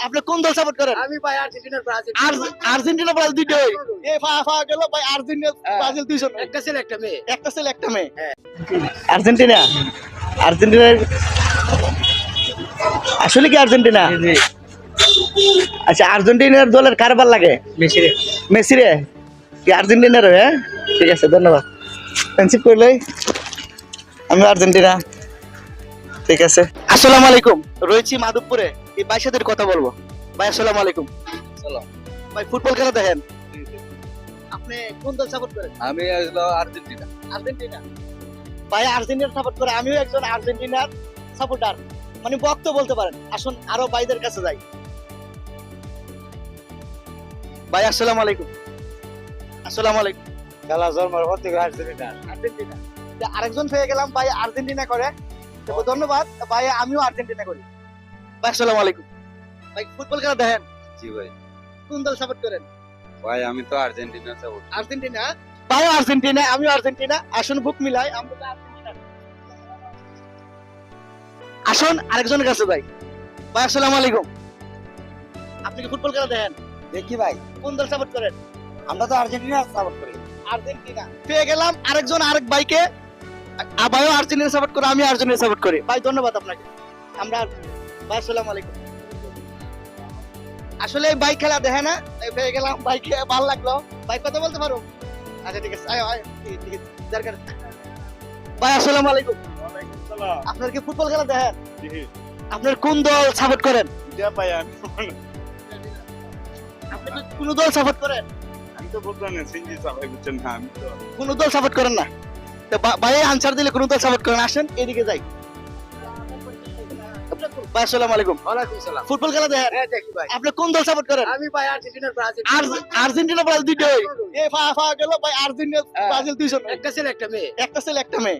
আপনি কোন দল সাপোর্ট করেন? আমি ভাই আর্জেন্টিনার ব্রাজিল আর্জেন্টিনা ব্রাজিল দুইটাই। এ ফা ফা গেল ভাই আর্জেন্টিনা ব্রাজিল 200 একটা ছেলে একটা মেয়ে একটা ছেলে একটা মেয়ে। আর্জেন্টিনা আর্জেন্টিনার আসলে কি আর্জেন্টিনা? আচ্ছা আর্জেন্টিনার দলের কার ভাল লাগে? মেসি রে মেসি রে কি আর্জেন্টিনার? হ্যাঁ ঠিক আছে ধন্যবাদ। ফ্রেন্ডশিপ করলে আমি আর্জেন্টিনা। ঠিক আছে আসসালামু আলাইকুম। রয়েছি মাধবপুরে এই ভাইয়ের সাথে কথা বলবো। ভাই আসসালামু আলাইকুম। সালাম। ভাই ফুটবল খেলা দেখেন? আপনি কোন দল সাপোর্ট করেন? আমি আসলে আর্জেন্টিনা আর্জেন্টিনা। ভাই আর্জেন্টিনা সাপোর্ট করে, আমিও একজন আর্জেন্টিনার সাপোর্টার, মানে বক্ত বলতে পারেন। আসুন আরো ভাইদের কাছে যাই। ভাই আসসালামু আলাইকুম। আসসালামু আলাইকুম। খেলা জন্মের পর থেকে আর্জেন্টিনা আর্জেন্টিনা। তো আরেকজন পেয়ে গেলাম ভাই আর্জেন্টিনা করে। তো ধন্যবাদ ভাই, আমিও আর্জেন্টিনা করি। ভাই আসসালামু আলাইকুম। ভাই ফুটবল খেলা দেখেন? জি ভাই কোন দল সাপোর্ট করেন? ভাই আমি তো আর্জেন্টিনা সাপোর্ট আর্জেন্টিনা। ভাই আর্জেন্টিনা, আমিও আর্জেন্টিনা। আসুন বুক মিলাই, আমরা তো আর্জেন্টিনা। আসুন আরেকজনের কাছে যাই। ভাই আসসালামু আলাইকুম। আপনি কি ফুটবল খেলা দেখেন? দেখি ভাই কোন দল সাপোর্ট করেন? আমরা তো আর্জেন্টিনা সাপোর্ট করি আর্জেন্টিনা। পেয়ে গেলাম আরেকজন আরেক ভাইকে। ভাইও আর্জেন্টিনা সাপোর্ট করে, আমি আর্জেন্টিনা সাপোর্ট করি। ভাই ধন্যবাদ আপনাকে। আমরা ভাই আসসালামু আলাইকুম। আসলে এই বাইক খেলা দেখে না, এই পেয়ে গেলাম বাইকে, ভালো লাগলো। ভাই কথা বলতে পারো? আচ্ছা ঠিক আছে, আয় আয় ঠিক আছে দরকার। ভাই আসসালামু আলাইকুম। আপনার কি ফুটবল খেলা দেখেন? আপনার কোন দল সাপোর্ট করেন? আপনি কি কোন দল সাপোর্ট করেন? আমি তো বলতাম না সিঙ্গি চালাই বুঝছেন না আমি তো কোন দল সাপোর্ট করেন না? তো ভাই আনসার দিলে কোন দল সাপোর্ট করেন? আসেন এদিকে যাই। ভাই আসসালামু আলাইকুম। ওয়ালাইকুম সালাম ফুটবল খেলা দেখেন? হ্যাঁ দেখি ভাই আপনি কোন দল সাপোর্ট করেন? আমি ভাই আর্জেন্টিনার ব্রাজিল আর্জেন্টিনা ব্রাজিল দুইটাই। এ ফা ফা গেল ভাই আর্জেন্টিনা হ্যাঁ। ব্রাজিল 200 একটা ছেলে একটা মেয়ে একটা ছেলে একটা মেয়ে।